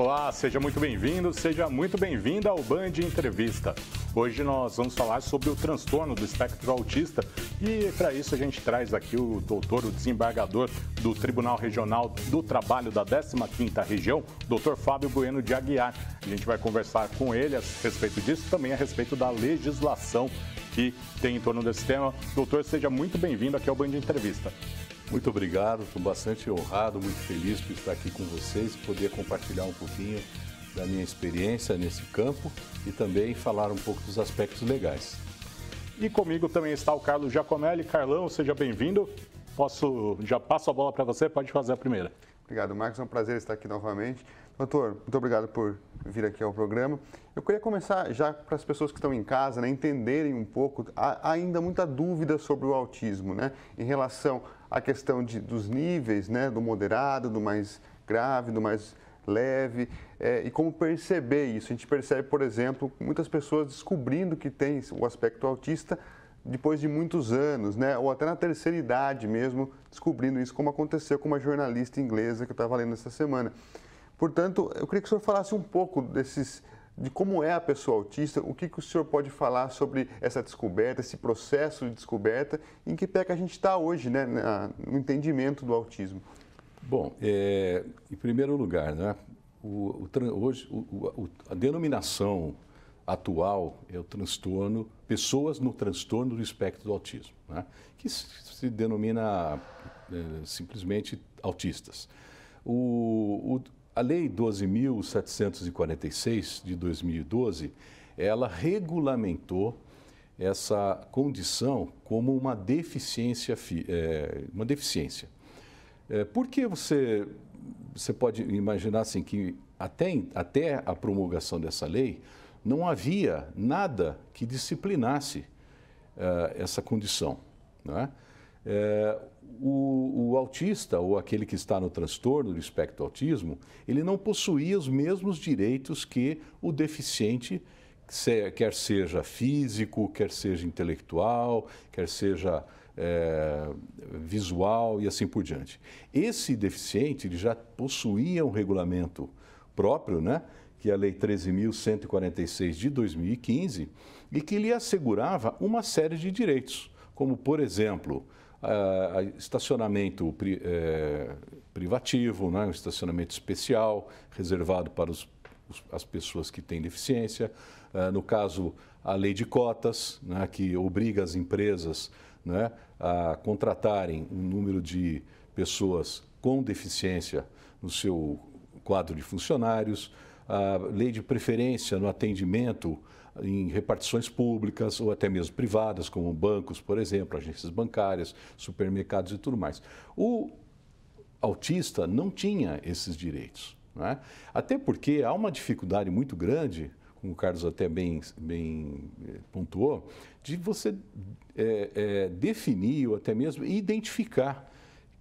Olá, seja muito bem-vindo, seja muito bem-vinda ao Band Entrevista. Hoje nós vamos falar sobre o transtorno do espectro autista e para isso a gente traz aqui o doutor, o desembargador do Tribunal Regional do Trabalho da 15ª Região, doutor Fábio Bueno de Aguiar. A gente vai conversar com ele a respeito disso, também a respeito da legislação que tem em torno desse tema. Doutor, seja muito bem-vindo aqui ao Band Entrevista. Muito obrigado, estou bastante honrado, muito feliz por estar aqui com vocês, poder compartilhar um pouquinho da minha experiência nesse campo e também falar um pouco dos aspectos legais. E comigo também está o Carlos Giacomelli. Carlão, seja bem-vindo. Já passo a bola para você, pode fazer a primeira. Obrigado, Marcos, é um prazer estar aqui novamente. Doutor, muito obrigado por vir aqui ao programa. Eu queria começar já para as pessoas que estão em casa, né, entenderem um pouco, há ainda muita dúvida sobre o autismo, né, em relação à questão dos níveis, né, do moderado, do mais grave, do mais leve, e como perceber isso. A gente percebe, por exemplo, muitas pessoas descobrindo que tem o aspecto autista depois de muitos anos, né, ou até na terceira idade mesmo, descobrindo isso, como aconteceu com uma jornalista inglesa que eu estava lendo essa semana. Portanto, eu queria que o senhor falasse um pouco de como é a pessoa autista, o que o senhor pode falar sobre essa descoberta, esse processo de descoberta, em que pé que a gente está hoje, né, no entendimento do autismo. Bom, em primeiro lugar, né, hoje a denominação atual é o transtorno, pessoas no transtorno do espectro do autismo, né, que se denomina simplesmente autistas. A Lei 12.746, de 2012, ela regulamentou essa condição como uma deficiência. Porque você pode imaginar assim, que até a promulgação dessa lei, não havia nada que disciplinasse essa condição, não é? O autista, ou aquele que está no transtorno do espectro do autismo, ele não possuía os mesmos direitos que o deficiente, quer seja físico, quer seja intelectual, quer seja visual e assim por diante. Esse deficiente ele já possuía um regulamento próprio, né, que é a Lei 13.146 de 2015, e que lhe assegurava uma série de direitos, como, por exemplo, estacionamento privativo, né? Um estacionamento especial, reservado para as pessoas que têm deficiência. No caso, a lei de cotas, né? Que obriga as empresas, né, a contratarem um número de pessoas com deficiência no seu quadro de funcionários. A lei de preferência no atendimento em repartições públicas ou até mesmo privadas, como bancos, por exemplo, agências bancárias, supermercados e tudo mais. O autista não tinha esses direitos, não é? Até porque há uma dificuldade muito grande, como o Carlos até bem pontuou, de você definir ou até mesmo identificar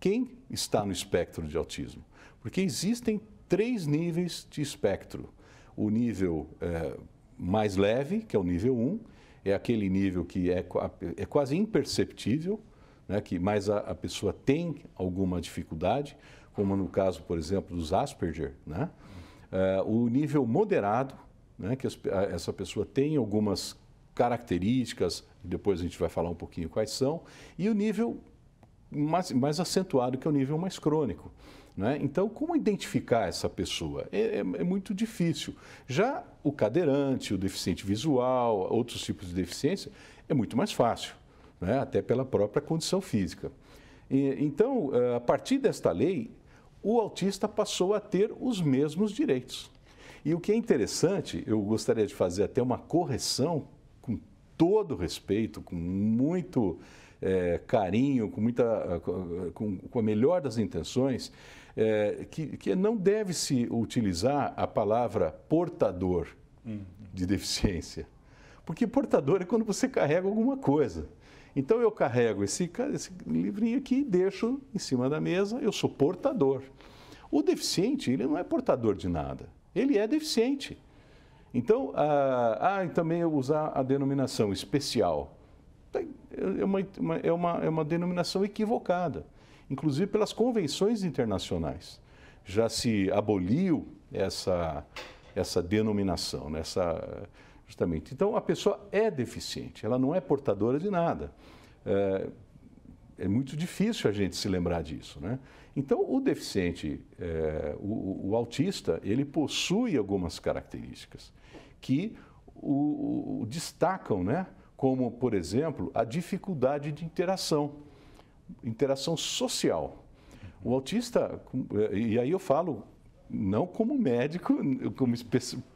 quem está no espectro de autismo. Porque existem 3 níveis de espectro. O nível mais leve, que é o nível 1, é aquele nível que é quase imperceptível, né, mas a pessoa tem alguma dificuldade, como no caso, por exemplo, dos Asperger, né? O nível moderado, né, que essa pessoa tem algumas características, depois a gente vai falar um pouquinho quais são, e o nível mais acentuado, que é o nível mais crônico. Né? Então, como identificar essa pessoa? É muito difícil. Já o cadeirante, o deficiente visual, outros tipos de deficiência, é muito mais fácil, né? Até pela própria condição física. Então, a partir desta lei, o autista passou a ter os mesmos direitos. E o que é interessante, eu gostaria de fazer até uma correção, com todo respeito, com muito carinho, com a melhor das intenções, que não deve-se utilizar a palavra portador de deficiência. Porque portador é quando você carrega alguma coisa. Então eu carrego esse livrinho aqui e deixo em cima da mesa, eu sou portador. O deficiente, ele não é portador de nada, ele é deficiente. Então, também usar a denominação especial é uma denominação equivocada, inclusive pelas convenções internacionais. Já se aboliu essa denominação, justamente. Então, a pessoa é deficiente, ela não é portadora de nada. É muito difícil a gente se lembrar disso, né? Então, o deficiente, o autista, ele possui algumas características que o destacam, né? Como, por exemplo, a dificuldade de interação social. O autista, e aí eu falo não como médico, como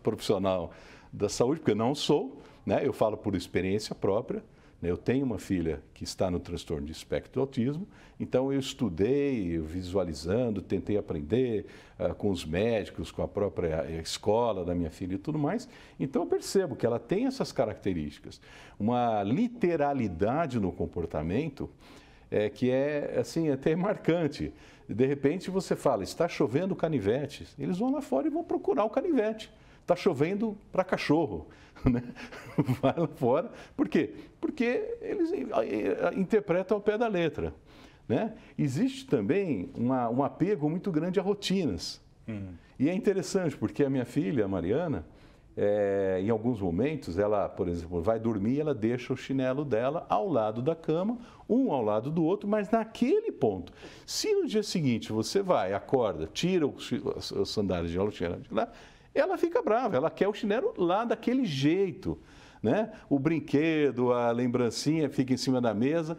profissional da saúde, porque eu não sou, né? Eu falo por experiência própria. Eu tenho uma filha que está no transtorno de espectro do autismo, então eu estudei, visualizando, tentei aprender com os médicos, com a própria escola da minha filha e tudo mais. Então eu percebo que ela tem essas características. Uma literalidade no comportamento que é assim, até marcante. De repente você fala, está chovendo canivetes. Eles vão lá fora e vão procurar o canivete. Está chovendo para cachorro, né? Vai lá fora. Por quê? Porque eles interpretam ao pé da letra, né? Existe também um apego muito grande a rotinas. E é interessante, porque a minha filha, a Mariana, em alguns momentos, ela, por exemplo, vai dormir, ela deixa o chinelo dela ao lado da cama, um ao lado do outro, mas naquele ponto. Se no dia seguinte você vai, acorda, tira os sandálios de lá, ela fica brava, ela quer o chinelo lá daquele jeito, né? O brinquedo, a lembrancinha fica em cima da mesa,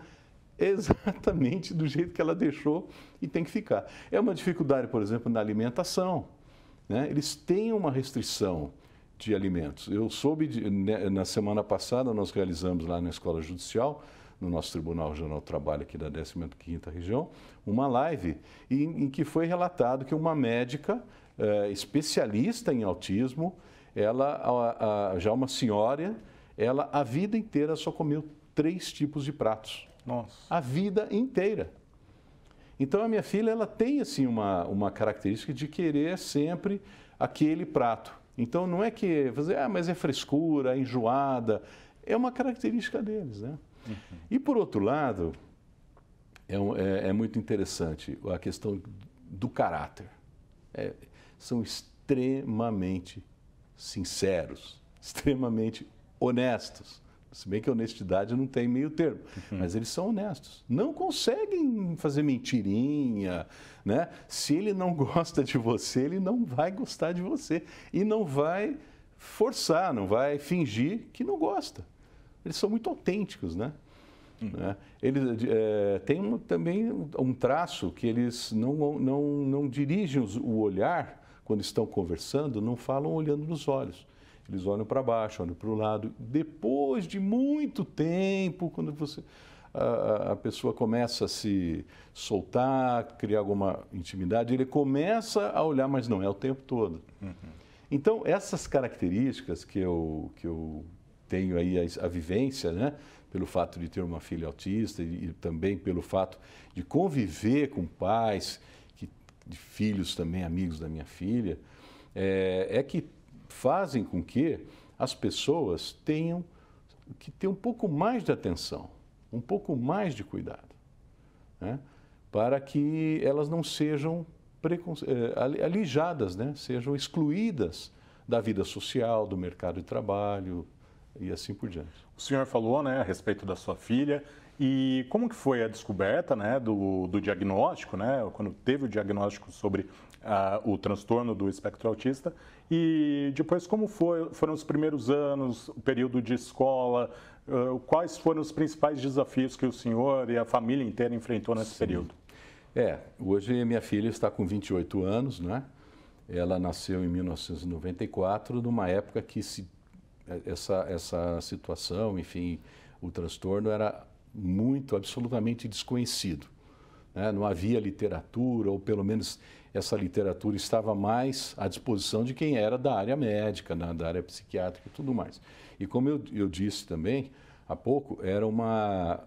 exatamente do jeito que ela deixou e tem que ficar. É uma dificuldade, por exemplo, na alimentação, né? Eles têm uma restrição de alimentos. Eu soube, na semana passada, nós realizamos lá na Escola Judicial, no nosso Tribunal Regional do Trabalho aqui da 15ª Região, uma live em que foi relatado que uma médica especialista em autismo, ela, já uma senhora, ela a vida inteira só comeu 3 tipos de pratos. Nossa. A vida inteira. Então a minha filha, ela tem assim uma característica de querer sempre aquele prato. Então não é que fazer, mas é frescura, é enjoada, é uma característica deles, né? E por outro lado, é muito interessante a questão do caráter. São extremamente sinceros, extremamente honestos. Se bem que a honestidade não tem meio termo, mas eles são honestos. Não conseguem fazer mentirinha, né? Se ele não gosta de você, ele não vai gostar de você. E não vai forçar, não vai fingir que não gosta. Eles são muito autênticos, né? Eles têm também um traço que eles não dirigem o olhar quando estão conversando, não falam olhando nos olhos. Eles olham para baixo, olham para o lado. Depois de muito tempo, quando a pessoa começa a se soltar, criar alguma intimidade, ele começa a olhar, mas não é o tempo todo. Então, essas características que eu tenho aí a vivência, né? Pelo fato de ter uma filha autista e também pelo fato de conviver com pais, de filhos também, amigos da minha filha, que fazem com que as pessoas tenham que ter um pouco mais de atenção, um pouco mais de cuidado, né? Para que elas não sejam alijadas, né? Sejam excluídas da vida social, do mercado de trabalho e assim por diante. O senhor falou, né, a respeito da sua filha, e como que foi a descoberta, né, do diagnóstico, né, quando teve o diagnóstico sobre o transtorno do espectro autista, e depois como foram os primeiros anos, o período de escola, quais foram os principais desafios que o senhor e a família inteira enfrentou nesse período? Hoje minha filha está com 28 anos, né? Ela nasceu em 1994, numa época que essa situação, enfim, o transtorno era absolutamente desconhecido, né? Não havia literatura, ou pelo menos essa literatura estava mais à disposição de quem era da área médica, da área psiquiátrica e tudo mais. E como eu disse também há pouco, era uma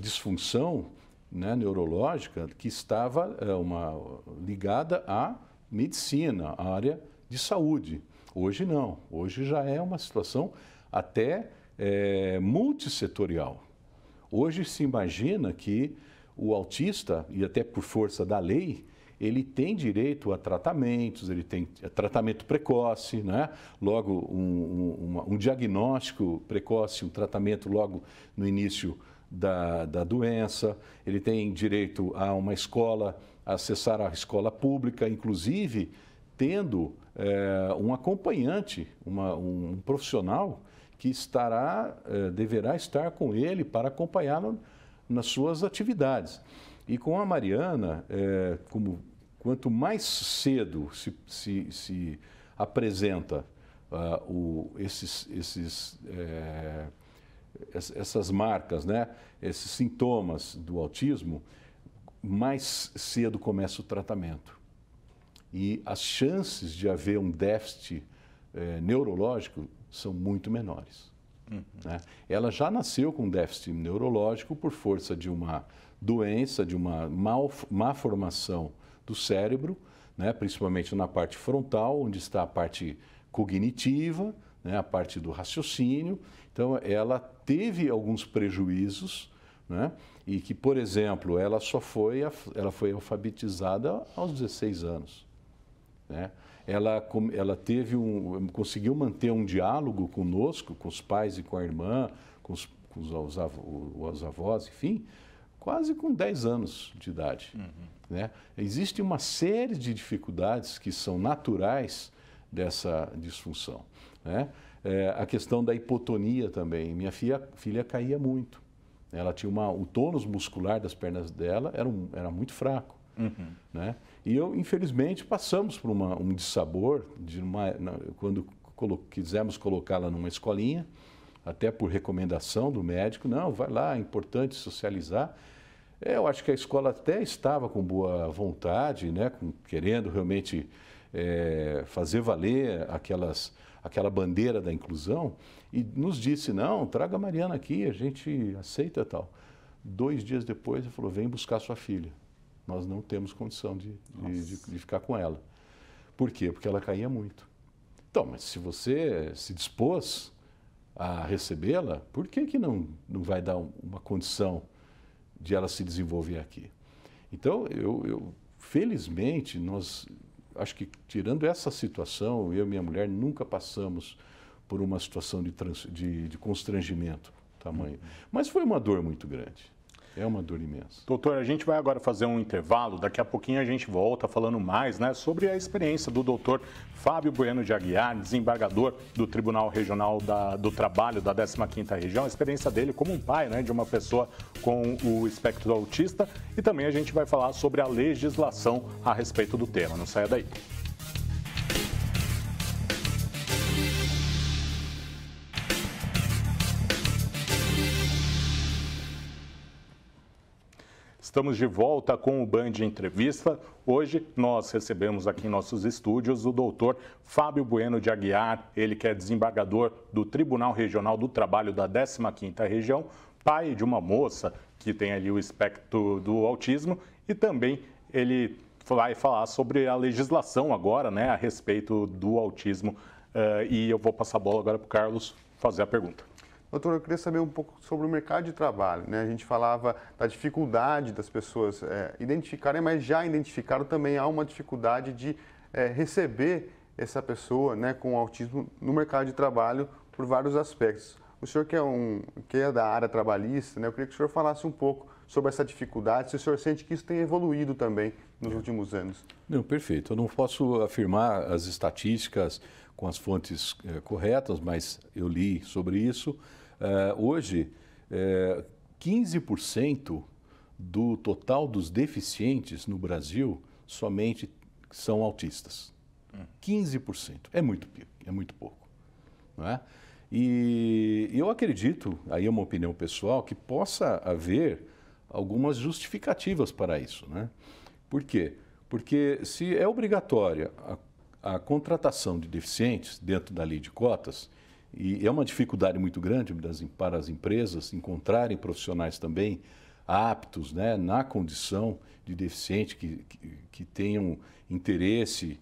disfunção, né, neurológica que estava ligada à medicina, à área de saúde. Hoje não, hoje já é uma situação até multissetorial. Hoje se imagina que o autista, e até por força da lei, ele tem direito a tratamentos, ele tem tratamento precoce, né? Logo um diagnóstico precoce, um tratamento logo no início da doença, ele tem direito a uma escola, a acessar a escola pública, inclusive tendo um acompanhante, um profissional que deverá estar com ele para acompanhá-lo nas suas atividades. E com a Mariana, quanto mais cedo se apresenta essas marcas, né, esses sintomas do autismo, mais cedo começa o tratamento. E as chances de haver um déficit neurológico são muito menores. Né? Ela já nasceu com déficit neurológico por força de uma doença, de uma má formação do cérebro, né? Principalmente na parte frontal, onde está a parte cognitiva, né? A parte do raciocínio. Então, ela teve alguns prejuízos, né? E que, por exemplo, ela foi alfabetizada aos 16 anos. Né? Ela conseguiu manter um diálogo conosco, com os pais e com a irmã, com os avós, enfim, quase com 10 anos de idade. Né? Existe uma série de dificuldades que são naturais dessa disfunção. Né? A questão da hipotonia também. Minha filha caía muito. Ela tinha o tônus muscular das pernas dela era muito fraco. Né? E infelizmente, passamos por um dissabor quando quisemos colocá-la numa escolinha, até por recomendação do médico. Não, vai lá, é importante socializar. Eu acho que a escola até estava com boa vontade, né? Querendo realmente fazer valer aquela bandeira da inclusão, e nos disse, não, traga a Mariana aqui, a gente aceita tal. 2 dias depois, ele falou, vem buscar sua filha. Nós não temos condição de ficar com ela. Por quê? Porque ela caía muito. Então, mas se você se dispôs a recebê-la, por que não vai dar uma condição de ela se desenvolver aqui? Então, felizmente, acho que tirando essa situação, eu e minha mulher nunca passamos por uma situação de constrangimento tamanho. Mas foi uma dor muito grande. É uma dor imensa. Doutor, a gente vai agora fazer um intervalo, daqui a pouquinho a gente volta falando mais, né, sobre a experiência do doutor Fábio Bueno de Aguiar, desembargador do Tribunal Regional do Trabalho da 15ª Região, a experiência dele como um pai, né, de uma pessoa com o espectro autista, e também a gente vai falar sobre a legislação a respeito do tema. Não saia daí. Estamos de volta com o Band Entrevista. Hoje nós recebemos aqui em nossos estúdios o doutor Fábio Bueno de Aguiar, ele que é desembargador do Tribunal Regional do Trabalho da 15ª Região, pai de uma moça que tem ali o espectro do autismo, e também ele vai falar sobre a legislação agora, né, a respeito do autismo. E eu vou passar a bola agora para o Carlos fazer a pergunta. Doutor, eu queria saber um pouco sobre o mercado de trabalho, né? A gente falava da dificuldade das pessoas identificarem, mas já identificaram também há uma dificuldade de receber essa pessoa, né, com autismo no mercado de trabalho por vários aspectos. O senhor que é da área trabalhista, né, eu queria que o senhor falasse um pouco sobre essa dificuldade, se o senhor sente que isso tem evoluído também nos últimos anos. Não, perfeito. Eu não posso afirmar as estatísticas com as fontes corretas, mas eu li sobre isso. Hoje, 15% do total dos deficientes no Brasil somente são autistas. 15%. É muito pouco. Não é? E eu acredito, aí é uma opinião pessoal, que possa haver algumas justificativas para isso. Né? Por quê? Porque se é obrigatória a contratação de deficientes dentro da lei de cotas, e é uma dificuldade muito grande para as empresas encontrarem profissionais também aptos, né, na condição de deficiente, que tenham interesse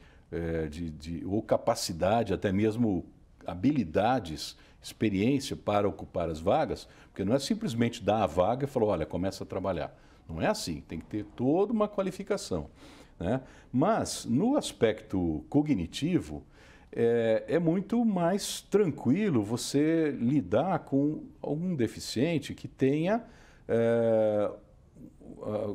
ou capacidade, até mesmo habilidades, experiência para ocupar as vagas, porque não é simplesmente dar a vaga e falar, olha, começa a trabalhar. Não é assim, tem que ter toda uma qualificação. né? Mas, no aspecto cognitivo, é muito mais tranquilo você lidar com algum deficiente que tenha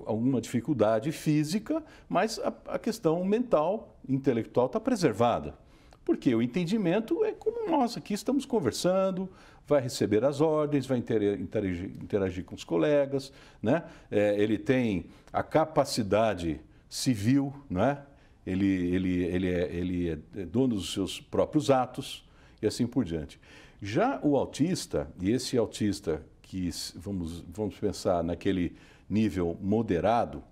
alguma dificuldade física, mas a questão mental, intelectual está preservada. Porque o entendimento é como nós aqui estamos conversando, vai receber as ordens, vai interagir com os colegas, né? Ele tem a capacidade civil, né? Ele é dono dos seus próprios atos e assim por diante. Já o autista, e esse autista que vamos pensar naquele nível moderado,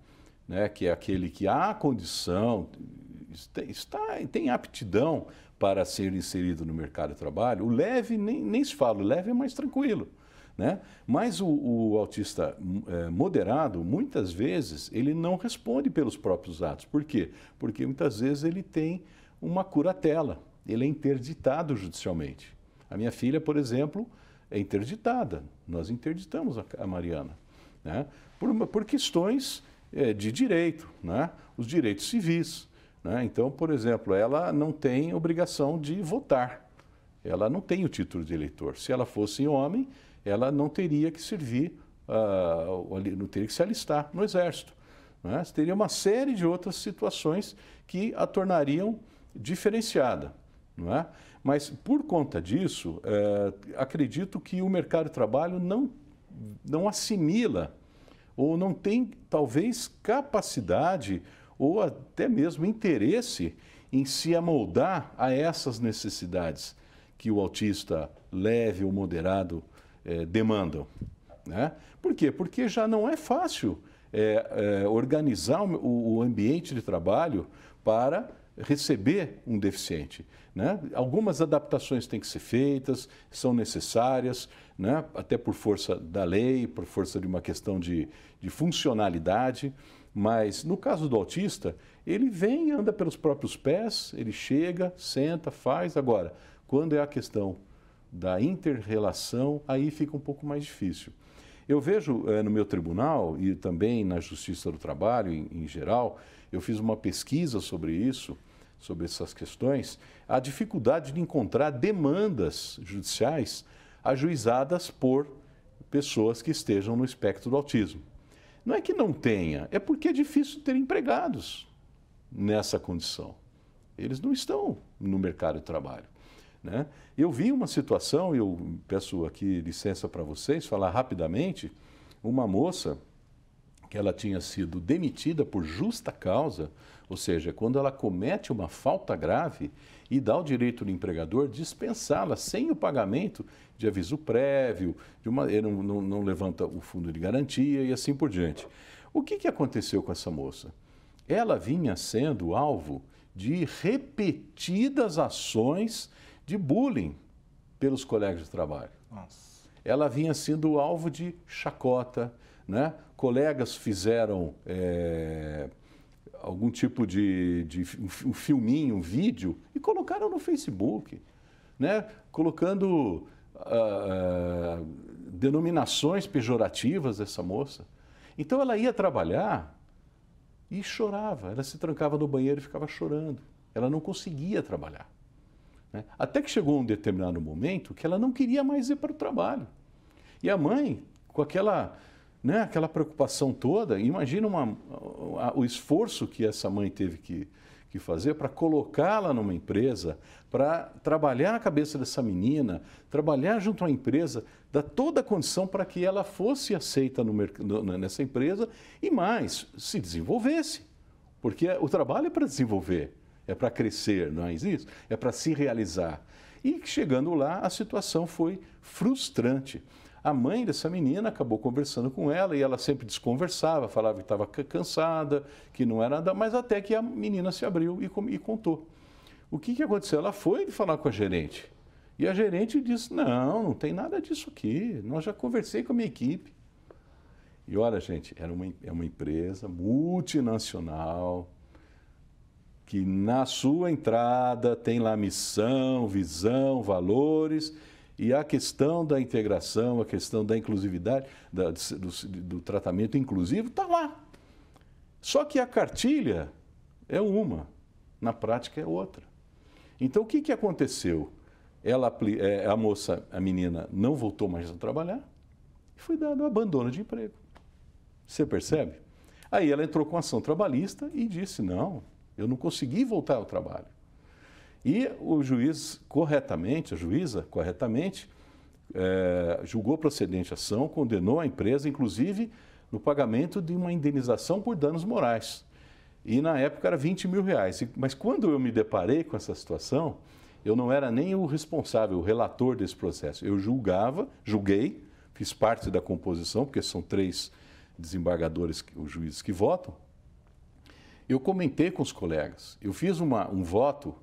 né? Que é aquele que há condição, tem aptidão para ser inserido no mercado de trabalho, o leve nem se fala, o leve é mais tranquilo, né? Mas o autista moderado, muitas vezes, ele não responde pelos próprios atos. Por quê? Porque muitas vezes ele tem uma curatela, ele é interditado judicialmente. A minha filha, por exemplo, é interditada, nós interditamos a Mariana, né? Por questões de direito, né? Os direitos civis. Né? Então, por exemplo, ela não tem obrigação de votar, ela não tem o título de eleitor. Se ela fosse homem, ela não teria que servir, não teria que se alistar no Exército. Né? Teria uma série de outras situações que a tornariam diferenciada. Não é? Mas, por conta disso, acredito que o mercado de trabalho não assimila ou não tem, talvez, capacidade ou até mesmo interesse em se amoldar a essas necessidades que o autista leve ou moderado demandam. Né? Por quê? Porque já não é fácil organizar o ambiente de trabalho para receber um deficiente. Né? Algumas adaptações têm que ser feitas, são necessárias, né? Até por força da lei, por força de uma questão de funcionalidade. Mas, no caso do autista, ele vem, anda pelos próprios pés, ele chega, senta, faz. Agora, quando é a questão da inter-relação, aí fica um pouco mais difícil. Eu vejo no meu tribunal e também na Justiça do Trabalho, em geral, eu fiz uma pesquisa sobre isso, sobre essas questões, a dificuldade de encontrar demandas judiciais ajuizadas por pessoas que estejam no espectro do autismo. Não é que não tenha, é porque é difícil ter empregados nessa condição. Eles não estão no mercado de trabalho. Né? Eu vi uma situação, eu peço aqui licença para vocês, falar rapidamente, uma moça que ela tinha sido demitida por justa causa, ou seja, quando ela comete uma falta grave e dá o direito do empregador dispensá-la sem o pagamento de aviso prévio, ele não levanta o fundo de garantia e assim por diante. O que aconteceu com essa moça? Ela vinha sendo alvo de repetidas ações de bullying pelos colegas de trabalho. Nossa. Ela vinha sendo alvo de chacota, né? Colegas fizeram algum tipo de um filminho, um vídeo e colocaram no Facebook, né? Colocando denominações pejorativas dessa moça. Então ela ia trabalhar e chorava, ela se trancava no banheiro e ficava chorando. Ela não conseguia trabalhar. Né? Até que chegou um determinado momento que ela não queria mais ir para o trabalho. E a mãe, com aquela preocupação toda, imagina o esforço que essa mãe teve que fazer para colocá-la numa empresa, para trabalhar a cabeça dessa menina, trabalhar junto à empresa, dar toda a condição para que ela fosse aceita nessa empresa e mais, se desenvolvesse. Porque o trabalho é para desenvolver, é para crescer, não é isso? É para se realizar. E chegando lá, a situação foi frustrante. A mãe dessa menina acabou conversando com ela e ela sempre desconversava, falava que estava cansada, que não era nada, mas até que a menina se abriu e contou. O que aconteceu? Ela foi falar com a gerente e a gerente disse, não tem nada disso aqui, nós já conversei com a minha equipe. E olha, gente, é uma empresa multinacional que na sua entrada tem lá missão, visão, valores. E a questão da integração, a questão da inclusividade, do tratamento inclusivo, está lá. Só que a cartilha é uma, na prática é outra. Então, o que aconteceu? A menina não voltou mais a trabalhar e foi dado abandono de emprego. Você percebe? Aí ela entrou com ação trabalhista e disse, não, eu não consegui voltar ao trabalho. E o juiz corretamente, a juíza corretamente, julgou procedente a ação, condenou a empresa, inclusive no pagamento de uma indenização por danos morais. E na época era 20 mil reais. Mas quando eu me deparei com essa situação, eu não era nem o responsável, o relator desse processo. Eu julguei, fiz parte da composição, porque são 3 desembargadores, os juízes que votam. Eu comentei com os colegas, eu fiz um voto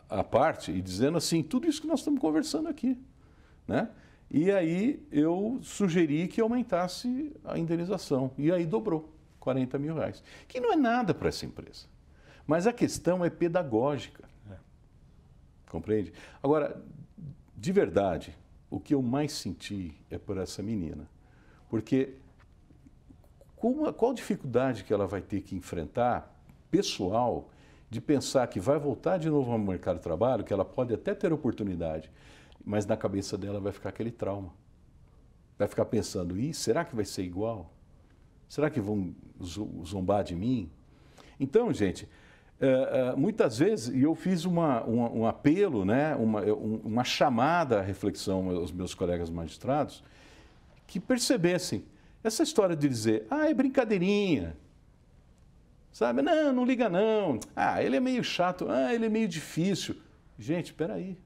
à parte e dizendo assim, tudo isso que nós estamos conversando aqui, né? E aí eu sugeri que aumentasse a indenização. E aí dobrou, 40 mil reais. Que não é nada para essa empresa. Mas a questão é pedagógica. Compreende? Agora, de verdade, o que eu mais senti é por essa menina. Porque qual dificuldade que ela vai ter que enfrentar, pessoal, de pensar que vai voltar de novo ao mercado de trabalho, que ela pode até ter oportunidade, mas na cabeça dela vai ficar aquele trauma. Vai ficar pensando, será que vai ser igual? Será que vão zombar de mim? Então, gente, muitas vezes, e eu fiz um apelo, né, uma chamada à reflexão aos meus colegas magistrados, que percebessem essa história de dizer, é brincadeirinha, sabe? Não liga não. Ele é meio chato, ele é meio difícil. Gente, espera aí.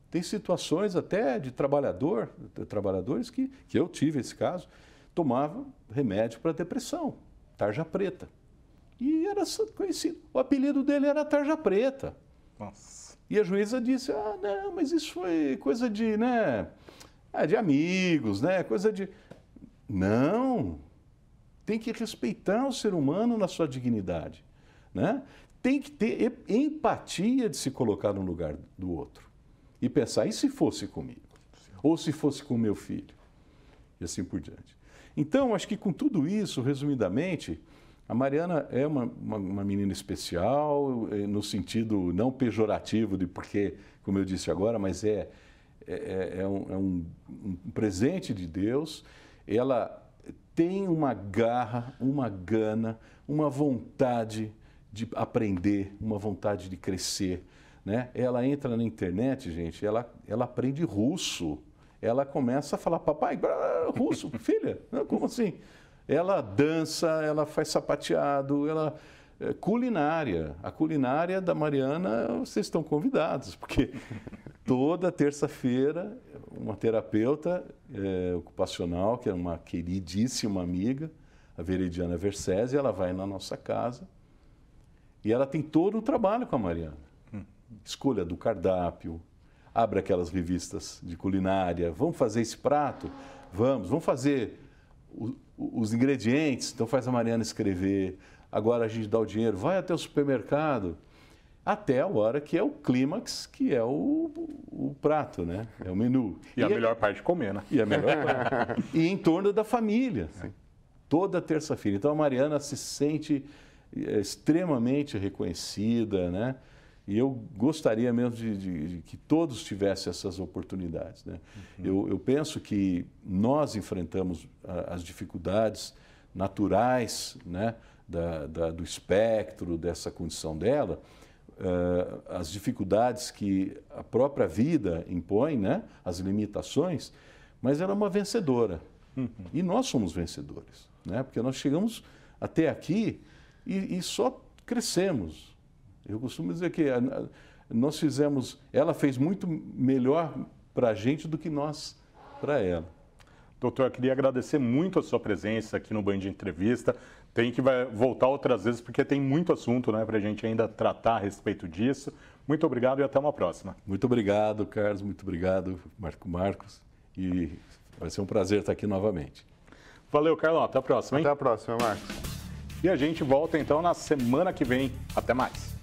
Tem situações até de trabalhadores que eu tive esse caso, tomavam remédio para depressão, tarja preta. E era conhecido. O apelido dele era tarja preta. Nossa. E a juíza disse, não, mas isso foi coisa de, né, de amigos, né, coisa de... Não, tem que respeitar o ser humano na sua dignidade, né? Tem que ter empatia de se colocar no lugar do outro e pensar, e se fosse comigo? Ou se fosse com o meu filho? E assim por diante. Então, acho que com tudo isso, resumidamente, a Mariana é uma menina especial, no sentido não pejorativo de porque, como eu disse agora, mas é um presente de Deus. Ela tem uma garra, uma gana, uma vontade de aprender, uma vontade de crescer, né? Ela entra na internet, gente, ela aprende russo. Ela começa a falar, papai, russo, filha, como assim? Ela dança, ela faz sapateado, culinária. A culinária da Mariana, vocês estão convidados, porque toda terça-feira, uma terapeuta ocupacional, que é uma queridíssima amiga, a Veridiana Versese, ela vai na nossa casa e ela tem todo o trabalho com a Mariana. Escolha do cardápio, abre aquelas revistas de culinária, vamos fazer esse prato? Vamos fazer os ingredientes, então faz a Mariana escrever, agora a gente dá o dinheiro, vai até o supermercado, até a hora que é o clímax, que é o prato, né? É o menu. E a melhor parte de comer, né? E a melhor parte. E em torno da família, toda terça-feira. Então a Mariana se sente extremamente reconhecida, né? E eu gostaria mesmo de que todos tivessem essas oportunidades, né? Eu penso que nós enfrentamos as dificuldades naturais, né, do espectro, dessa condição dela, as dificuldades que a própria vida impõe, né, as limitações, mas ela é uma vencedora. E nós somos vencedores, né? Porque nós chegamos até aqui e só crescemos. Eu costumo dizer que ela fez muito melhor para a gente do que nós para ela. Doutor, eu queria agradecer muito a sua presença aqui no Band Entrevista. Tem que voltar outras vezes, porque tem muito assunto, né, para a gente ainda tratar a respeito disso. Muito obrigado e até uma próxima. Muito obrigado, Carlos. Muito obrigado, Marcos. E vai ser um prazer estar aqui novamente. Valeu, Carlão. Até a próxima, hein? Até a próxima, Marcos. E a gente volta, então, na semana que vem. Até mais.